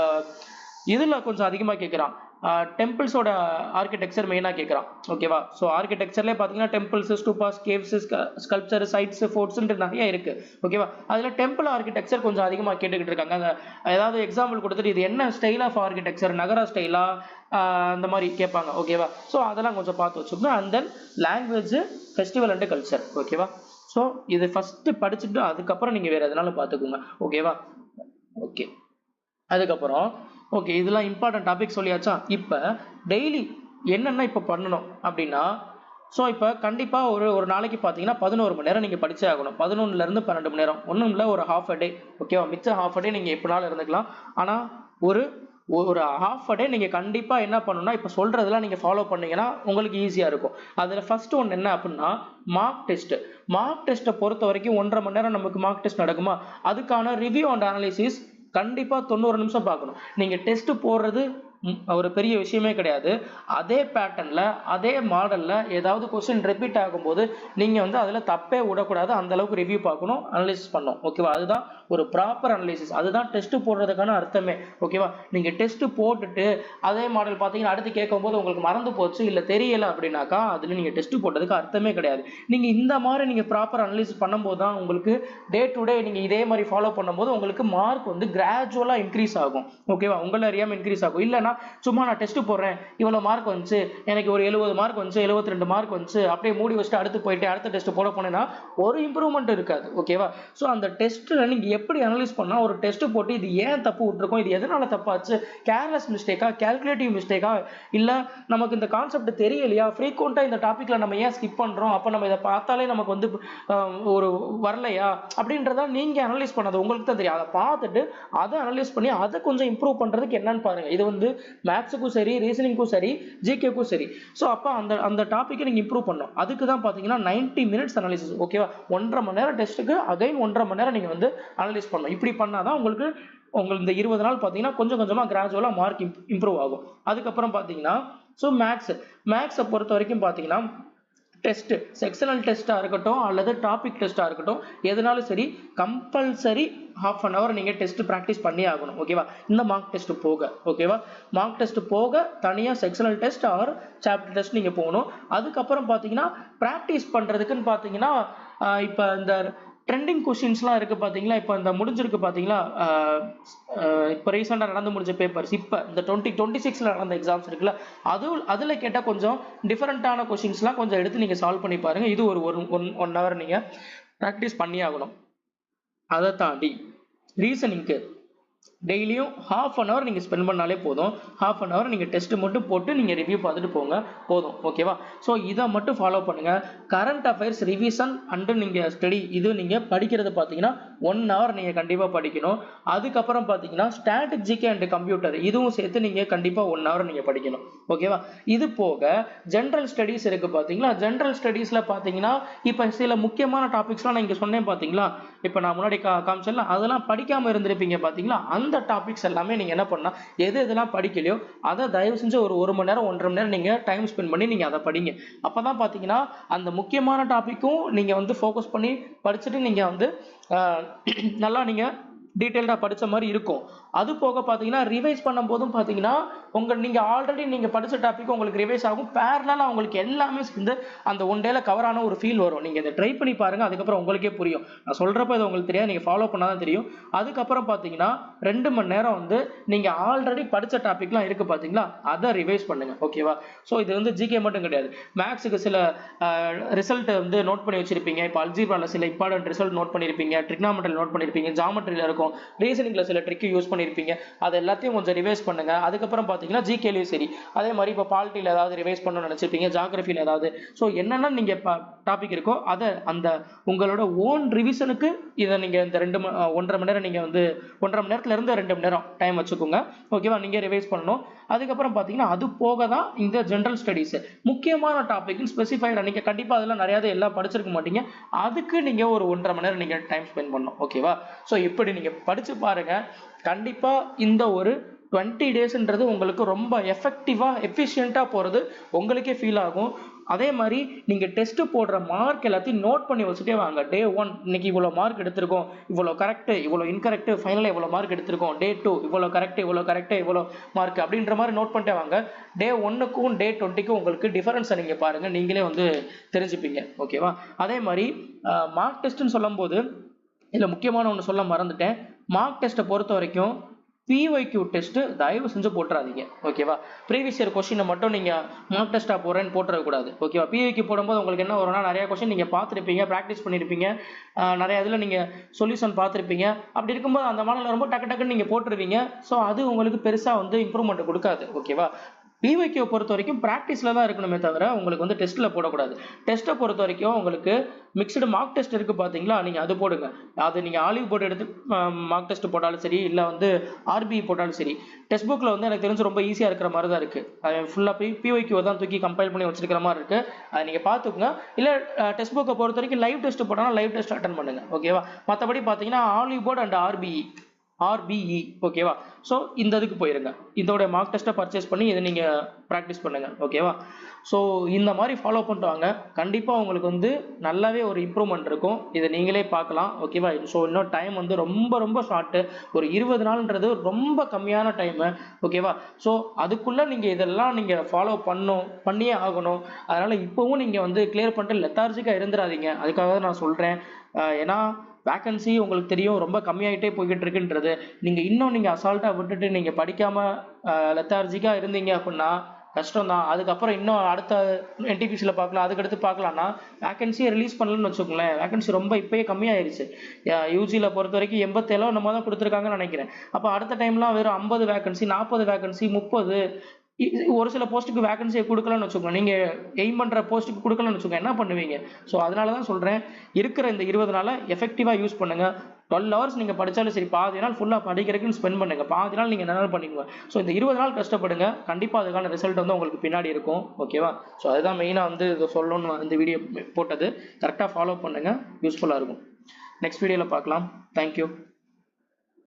இதில் கொஞ்சம் அதிகமாக கேட்குறான், டெம்பிள்ஸோட ஆர்கிடெக்சர் மெயினாக கேட்குறான். ஓகேவா? ஸோ ஆர்கிடெக்சர்லேயே பார்த்தீங்கன்னா டெம்பிள்ஸ், ஸ்டூபாஸ், கேவ்ஸ், ஸ்கல்ப்சர், சைட்ஸ், ஃபோர்ட்ஸ்ன்ட்டு நிறைய இருக்குது. ஓகேவா? அதில் டெம்பிள் ஆர்கிடெக்சர் கொஞ்சம் அதிகமாக கேட்டுக்கிட்டு இருக்காங்க. அந்த ஏதாவது எக்ஸாம்பிள் கொடுத்துட்டு இது என்ன ஸ்டைல் ஆஃப் ஆர்கிடெக்சர், நகரா ஸ்டைலா, அந்த மாதிரி கேட்பாங்க. ஓகேவா? ஸோ அதெல்லாம் கொஞ்சம் பார்த்து வச்சுக்கோங்க. And then language, festival and culture. ஓகேவா? ஸோ இது ஃபஸ்ட்டு படிச்சுட்டு அதுக்கப்புறம் நீங்கள் வேறு எதனாலும் பார்த்துக்கோங்க. ஓகேவா? ஓகே. அதுக்கப்புறம் ஓகே, இதெல்லாம் இம்பார்ட்டன்ட் டாபிக் சொல்லியாச்சா? இப்போ டெய்லி என்னென்ன இப்போ பண்ணணும் அப்படின்னா, ஸோ இப்போ கண்டிப்பாக ஒரு நாளைக்கு பார்த்தீங்கன்னா 11 மணி நேரம் நீங்கள் படிச்சே ஆகணும். 11லேருந்து 12 மணி நேரம், ஒன்றும் இல்லை, ஒரு ஹாஃப் அ டே. ஓகேவா? மிச்சம் ஹாஃப் அ டே நீங்கள் எப்படினாலும் இருந்துக்கலாம். ஆனால் ஒரு ஒரு ஹாஃப் அ டே நீங்கள் கண்டிப்பாக என்ன பண்ணணும்னா, இப்போ சொல்கிறதெல்லாம் நீங்கள் ஃபாலோ பண்ணீங்கன்னா உங்களுக்கு ஈஸியாக இருக்கும். அதில் ஃபஸ்ட்டு ஒன்று என்ன அப்படின்னா, மார்க் டெஸ்ட்டு. மார்க் டெஸ்ட்டை பொறுத்த வரைக்கும் 1.5 மணி நேரம் நமக்கு மார்க் டெஸ்ட் நடக்குமா, அதுக்கான ரிவ்யூ அண்ட் அனாலிசிஸ் கண்டிப்பாக 90 நிமிஷம் பார்க்கணும். நீங்கள் டெஸ்ட் போடுறது ஒரு பெரிய விஷயமே கிடையாது. அதே பேட்டர்னில் அதே மாடலில் ஏதாவது கொஸ்டின் ரிப்பீட் ஆகும்போது நீங்கள் வந்து அதில் தப்பே விடக்கூடாது. அந்த அளவுக்கு ரிவ்யூ பார்க்கணும், அனலைசிஸ் பண்ணணும். ஓகேவா? அதுதான் ஒரு ப்ராப்பர் அனலைசிஸ். அதுதான் டெஸ்ட் போடுறதுக்கான அர்த்தமே. ஓகேவா? நீங்கள் டெஸ்ட் போட்டுட்டு அதே மாடல் பார்த்தீங்கன்னா அடுத்து கேட்கும்போது உங்களுக்கு மறந்து போச்சு, இல்லை தெரியலை அப்படின்னாக்கா அதில் நீங்கள் டெஸ்ட் போட்டதுக்கு அர்த்தமே கிடையாது. நீங்கள் இந்த மாதிரி நீங்கள் ப்ராப்பர் அனலைசிஸ் பண்ணும்போது தான் உங்களுக்கு டே டு டே நீங்கள் இதே மாதிரி ஃபாலோ பண்ணும்போது உங்களுக்கு மார்க் வந்து கிராஜுவலாக இன்க்ரீஸ் ஆகும். ஓகேவா? உங்களை அறியாமல் இன்க்ரீஸ் ஆகும். இல்லைன்னா சும்மா நான் டெஸ்ட் போடுறேன், இவ்வளோ மார்க் வந்துச்சு, எனக்கு ஒரு 70 மார்க் வந்துச்சு, 72 மார்க் வந்துச்சு, அப்படியே மூடி வச்சுட்டு அடுத்து போயிட்டு அடுத்த டெஸ்ட் போட போனேன்னா ஒரு இம்ப்ரூவ்மெண்ட் இருக்காது. ஓகேவா? ஸோ அந்த டெஸ்ட்டில் நீங்கள் எப்படி அனலைஸ் பண்ணால், ஒரு டெஸ்ட் போட்டு இது ஏன் தப்பு விட்டுருக்கோம், இது எதனால தப்பாச்சு, கேர்லெஸ் மிஸ்டேக்கா, கால்குலேட்டிவ் மிஸ்டேக்கா, இல்லை நமக்கு இந்த கான்செப்ட் தெரியலையா, ஃப்ரீக்வெண்ட்டாக இந்த டாப்பிக்கில் நம்ம ஏன் ஸ்கிப் பண்ணுறோம், அப்போ நம்ம இதை பார்த்தாலே நமக்கு வந்து ஒரு வரலையா அப்படின்றத நீங்கள் அனலைஸ் பண்ணது உங்களுக்கு தான் தெரியும். அதை பார்த்துட்டு அதை அனலைஸ் பண்ணி அதை கொஞ்சம் இம்ப்ரூவ் பண்ணுறதுக்கு என்னன்னு பாருங்கள். இது வந்து மேத்ஸுக்கும் சரி, ரீசனிங்கும் சரி, ஜிகேக்கும் சரி. ஸோ அப்போ அந்த டாப்பிக்கை நீங்கள் இம்ப்ரூவ் பண்ணணும். அதுக்கு தான் பார்த்தீங்கன்னா 90 மினிட்ஸ் அனாலிசிஸ். ஓகேவா? 1.5 மணி நேரம் டெஸ்ட்டுக்கு அகைன் 1.5 மணி நேரம் நீங்கள் வந்து அனலைஸ் பண்ணணும். இப்படி பண்ணால் தான் உங்களுக்கு இந்த 20 நாள் பார்த்தீங்கன்னா கொஞ்சம் கொஞ்சமாக கிராஜுவலாக மார்க் இம்ப்ரூவ் ஆகும். அதுக்கப்புறம் பார்த்தீங்கன்னா ஸோ மேக்ஸை பொறுத்த வரைக்கும் பார்த்தீங்கன்னா டெஸ்ட், செக்ஷனல் டெஸ்ட்டாக இருக்கட்டும் அல்லது டாபிக் டெஸ்ட்டாக இருக்கட்டும், எதுனாலும் சரி கம்பல்சரி half an hour நீங்கள் டெஸ்ட் ப்ராக்டிஸ் பண்ணி ஆகணும். ஓகேவா? இந்த மார்க் டெஸ்ட் போக. ஓகேவா? மார்க் டெஸ்ட் போக தனியாக sectional test or chapter test நீங்கள் போகணும். அதுக்கப்புறம் பார்த்தீங்கன்னா ப்ராக்டிஸ் பண்ணுறதுக்குன்னு பார்த்தீங்கன்னா இப்போ இந்த ட்ரெண்டிங் கொஷின்ஸ்லாம் இருக்குது பார்த்தீங்களா, இப்போ இந்த முடிஞ்சிருக்கு பார்த்தீங்களா, இப்போ ரீசெண்டாக நடந்து முடிஞ்ச பேப்பர்ஸ், இப்போ இந்த 2026 நடந்த எக்ஸாம்ஸ் இருக்குல்ல, அதில் கேட்டால் கொஞ்சம் டிஃப்ரெண்ட்டான கொஷின்ஸ்லாம் கொஞ்சம் எடுத்து நீங்கள் சால்வ் பண்ணி பாருங்கள். இது ஒரு 1 hour நீங்கள் ப்ராக்டிஸ் பண்ணி ஆகணும். அதை தாண்டி ரீசனிங்க்கு டெய்லியும் half an hour நீங்கள் ஸ்பெண்ட் பண்ணாலே போதும். half an hour நீங்கள் டெஸ்ட் மட்டும் போட்டு நீங்கள் ரிவ்யூ பார்த்துட்டு போங்க, போதும். ஓகேவா? ஸோ இதை மட்டும் ஃபாலோ பண்ணுங்கள். கரண்ட் அஃபேர்ஸ் ரிவிஷன் அண்டு நீங்கள் ஸ்டடி, இது நீங்கள் படிக்கிறது பார்த்தீங்கன்னா 1 hour நீங்கள் கண்டிப்பாக படிக்கணும். அதுக்கப்புறம் பார்த்தீங்கன்னா ஸ்டாட்டிக் ஜிகே அண்ட் கம்ப்யூட்டர், இதுவும் சேர்த்து நீங்கள் கண்டிப்பாக 1 hour நீங்கள் படிக்கணும். ஓகேவா? இது போக ஜென்ரல் ஸ்டடீஸ் இருக்குது பார்த்தீங்களா, ஜென்ரல் ஸ்டடீஸில் பார்த்தீங்கன்னா இப்போ சில முக்கியமான டாபிக்ஸ்லாம் நான் இங்கே சொன்னேன் பார்த்தீங்களா, இப்போ நான் முன்னாடி காமிச்சேன்ல, அதெல்லாம் படிக்காமல் இருந்திருப்பீங்க பார்த்தீங்களா, அந்த டாபிக்ஸ் எல்லாமே நீங்கள் என்ன பண்ணால் எதெல்லாம் படிக்கலையோ அதை தயவு செஞ்சு ஒரு 1 மணி நேரம் 1.5 மணி நேரம் நீங்கள் டைம் ஸ்பெண்ட் பண்ணி நீங்கள் அதை படிங்க. அப்போ தான் பார்த்தீங்கன்னா அந்த முக்கியமான டாப்பிக்கும் நீங்கள் வந்து ஃபோக்கஸ் பண்ணி படிச்சுட்டு நீங்கள் வந்து நல்லா நீங்கள் டீட்டெயில்டாக படித்த மாதிரி இருக்கும். அது போக பார்த்தீங்கன்னா ரிவைஸ் பண்ணும்போதும் பார்த்தீங்கன்னா நீங்கள் ஆல்ரெடி நீங்கள் படித்த டாபிக் உங்களுக்கு ரிவைஸ் ஆகும். பேரலாக உங்களுக்கு எல்லாமே சேர்ந்து அந்த 1 டேல கவரான ஒரு ஃபீல் வரும். நீங்கள் இதை ட்ரை பண்ணி பாருங்கள், அதுக்கப்புறம் உங்களுக்கே புரியும். நான் சொல்கிறப்ப இது உங்களுக்கு தெரியாது, நீங்கள் ஃபாலோ பண்ணால் தான் தெரியும். அதுக்கப்புறம் பார்த்தீங்கன்னா 2 மணி நேரம் வந்து நீங்கள் ஆல்ரெடி படித்த டாபிக்லாம் இருக்குது பார்த்தீங்களா, அதை ரிவைஸ் பண்ணுங்கள். ஓகேவா? ஸோ இது வந்து ஜிகே மட்டும் கிடையாது, மேக்ஸுக்கு சில ரிசல்ட் வந்து நோட் பண்ணி வச்சிருப்பீங்க. இப்போ அல்ஜீப்ராவில் சில இம்பார்ட்டன்ட் ரிசல்ட் நோட் பண்ணியிருப்பீங்க, ட்ரிக்னாமெட்ரியில் நோட் பண்ணியிருப்பீங்க, ஜாமெட்ரியில் இருக்கும், இருக்கும், ரீசனிங்ல சில ட்ரிக் யூஸ் பண்ணியிருப்பீங்க, அது எல்லாத்தையும் கொஞ்சம் ரிவைஸ் பண்ணுங்க. அதுக்கப்புறம் பார்த்தீங்கன்னா ஜிகேலையும் சரி, அதே மாதிரி இப்போ பாலிட்டியில் ஏதாவது ரிவைஸ் பண்ணணும்னு நினச்சிருப்பீங்க, ஜாகிரபியில் ஏதாவது, ஸோ என்னென்ன நீங்கள் டாபிக் இருக்கோ அதை அந்த உங்களோட ஓன் ரிவிஷனுக்கு இதை நீங்கள் இந்த 1.5 மணி நேரம் நீங்கள் வந்து 1.5 மணி நேரத்துலேருந்து 2 மணி நேரம் டைம் வச்சுக்கோங்க. ஓகேவா, நீங்கள் ரிவைஸ் பண்ணணும். அதுக்கப்புறம் பார்த்தீங்கன்னா அது போக தான் இந்த ஜென்ரல் ஸ்டடீஸ் முக்கியமான டாபிக் ஸ்பெசிஃபைடாக நீங்கள் கண்டிப்பாக அதெல்லாம் நிறையா எல்லாம் படிச்சிருக்க மாட்டீங்க, அதுக்கு நீங்கள் ஒரு 1.5 மணி நேரம் நீங்கள் டைம் ஸ்பெண்ட் பண்ணணும். ஓகேவா, ஸோ இப்படி நீங்கள் படித்து பாருங்கள். கண்டிப்பாக இந்த ஒரு 20 டேஸ்ன்றது உங்களுக்கு ரொம்ப எஃபெக்டிவாக எஃபிஷியண்ட்டாக போகிறது உங்களுக்கே ஃபீல் ஆகும். அதே மாதிரி நீங்கள் டெஸ்ட்டு போடுற மார்க் எல்லாத்தையும் நோட் பண்ணி வச்சுட்டே வாங்க. டே 1 இன்னைக்கு இவ்வளோ மார்க் எடுத்திருக்கோம், இவ்வளோ கரெக்டு, இவ்வளோ இன்கரெக்டு, ஃபைனலாக இவ்வளோ மார்க் எடுத்திருக்கோம். டே 2 இவ்வளோ கரெக்டு, இவ்வளோ மார்க் அப்படின்ற மாதிரி நோட் பண்ணிட்டே வாங்க. டே 1க்கும் டே 20க்கும் உங்களுக்கு டிஃபரன்ஸை நீங்கள் பாருங்கள், நீங்களே வந்து தெரிஞ்சுப்பீங்க. ஓகேவா, அதே மாதிரி மார்க் டெஸ்ட்டுன்னு சொல்லும்போது இதில் முக்கியமான ஒன்று சொல்ல மறந்துட்டேன். மார்க் டெஸ்ட்டை பொறுத்த வரைக்கும் பிஒய்க்யூ டெஸ்ட் தயவு செஞ்சு போட்டுறாதீங்க. ஓகேவா, ப்ரீவியஸ் இயர் கொஸ்டினை மட்டும் நீங்கள் மார்க் டெஸ்ட்டாக போடுறேன்னு போட்டுறக்கூடாது. ஓகேவா, பிஒய்க்யூ போடும்போது உங்களுக்கு என்ன வரும்னா நிறையா கொஸ்டின் நீங்கள் பார்த்துருப்பீங்க, ப்ராக்டிஸ் பண்ணியிருப்பீங்க, நிறைய இதில் நீங்கள் சொல்யூஷன் பார்த்துருப்பீங்க. அப்படி இருக்கும்போது அந்த மாடலில் ரொம்ப டக்குன்னு நீங்கள் போட்டுருவீங்க. ஸோ அது உங்களுக்கு பெருசாக வந்து இம்ப்ரூவ்மெண்ட் கொடுக்காது. ஓகேவா, பிஒய்க்யூ பொறுத்த வரைக்கும் ப்ராக்டிஸில் தான் இருக்கணுமே தவிர உங்களுக்கு வந்து டெஸ்ட்டில் போடக்கூடாது. டெஸ்ட்டை பொறுத்த வரைக்கும் உங்களுக்கு மிக்சடு மார்க் டெஸ்ட் இருக்குது பார்த்தீங்களா, நீங்கள் அது போடுங்க. அது நீங்கள் ஆலிவ் போர்டு எடுத்து மார்க் டெஸ்ட் போட்டாலும் சரி, இல்லை வந்து ஆர்பிஇ போட்டாலும் சரி, டெஸ்ட் புக்கில் வந்து எனக்கு தெரிஞ்சு ரொம்ப ஈஸியாக இருக்கிற மாதிரி தான் இருக்குது. அது ஃபுல்லாக பிஒய்க்யூ தான் தூக்கி கம்பைல் பண்ணி வச்சிருக்கிற மாதிரி இருக்குது. அதை நீங்கள் பார்த்துக்குங்க. இல்லை டெஸ்ட் புக்கை பொறுத்த வரைக்கும் லைவ் டெஸ்ட் போட்டாலும் லைவ் டெஸ்ட் அட்டன் பண்ணுங்கள். ஓகேவா, மற்றபடி பார்த்தீங்கன்னா ஆலிவ் போர்டு அண்ட் ஆர்பிஇ. ஓகேவா, ஸோ இந்த இதுக்கு போயிருங்க. இதோட மார்க் டெஸ்ட்டை பர்ச்சேஸ் பண்ணி இதை நீங்கள் ப்ராக்டிஸ் பண்ணுங்கள். ஓகேவா, ஸோ இந்த மாதிரி ஃபாலோ பண்ணிட்டு வாங்க. கண்டிப்பாக உங்களுக்கு வந்து நல்லாவே ஒரு இம்ப்ரூவ்மெண்ட் இருக்கும். இதை நீங்களே பார்க்கலாம். ஓகேவா, ஸோ இன்னும் டைம் வந்து ரொம்ப ஷார்ட்டு. ஒரு 20 நாள்ன்றது ரொம்ப கம்மியான டைமு. ஓகேவா, ஸோ அதுக்குள்ளே நீங்கள் இதெல்லாம் நீங்கள் ஃபாலோ பண்ணியே ஆகணும். அதனால் இப்போவும் நீங்கள் வந்து கிளியர் பண்ணிட்டு லெத்தார்ஜிக்காக இருந்துடாதீங்க. அதுக்காக தான் நான் சொல்கிறேன். ஏன்னா வேக்கன்சி உங்களுக்கு தெரியும் ரொம்ப கம்மியாகிட்டே போய்கிட்டு இருக்குன்றது. நீங்கள் அசால்ட்டாக விட்டுட்டு நீங்கள் படிக்காமல் லெத்தார்ஜிக்காக இருந்தீங்க அப்படின்னா கஷ்டம் தான். அதுக்கப்புறம் இன்னும் அடுத்த என்டிபிசியில் பார்க்கலாம், அதுக்கடுத்து பார்க்கலான்னா வேக்கன்சியை ரிலீஸ் பண்ணலன்னு வச்சுக்கோங்களேன். வேக்கன்சி ரொம்ப இப்போயே கம்மியாயிருச்சு. யூஜியில் பொறுத்த வரைக்கும் 87 நம்ம தான் கொடுத்துருக்காங்கன்னு நினைக்கிறேன். அப்போ அடுத்த டைம்லாம் வெறும் 50 வேக்கன்சி, 40 வேக்கன்சி, 30, ஒரு சில போஸ்ட்டுக்கு வேகன்சியை கொடுக்கலன்னு வச்சுக்கோங்க, நீங்கள் எய்ம் பண்ணுற போஸ்ட்டுக்கு கொடுக்கலன்னு வச்சுக்கோங்க, என்ன பண்ணுவீங்க? ஸோ அதனால தான் சொல்கிறேன், இருக்கிற இந்த 20 நாளை எஃபெக்டிவாக யூஸ் பண்ணுங்கள். 12 ஹவர்ஸ் நீங்கள் படித்தாலும் சரி, பாதி நாள் ஃபுல்லாக படிக்கிறதுக்குன்னு ஸ்பெண்ட் பண்ணுங்கள், பாதி நாள் நீங்கள் என்ன பண்ணிக்குங்க. ஸோ இந்த 20 நாள் கஷ்டப்படுங்க, கண்டிப்பாக அதுக்கான ரிசல்ட் வந்து உங்களுக்கு பின்னாடி இருக்கும். ஓகேவா, ஸோ அதுதான் மெயினாக வந்து இதை சொல்லணும்னு இந்த வீடியோ போட்டது. கரெக்டாக ஃபாலோ பண்ணுங்கள், யூஸ்ஃபுல்லாக இருக்கும். நெக்ஸ்ட் வீடியோவில் பார்க்கலாம். தேங்க்யூ.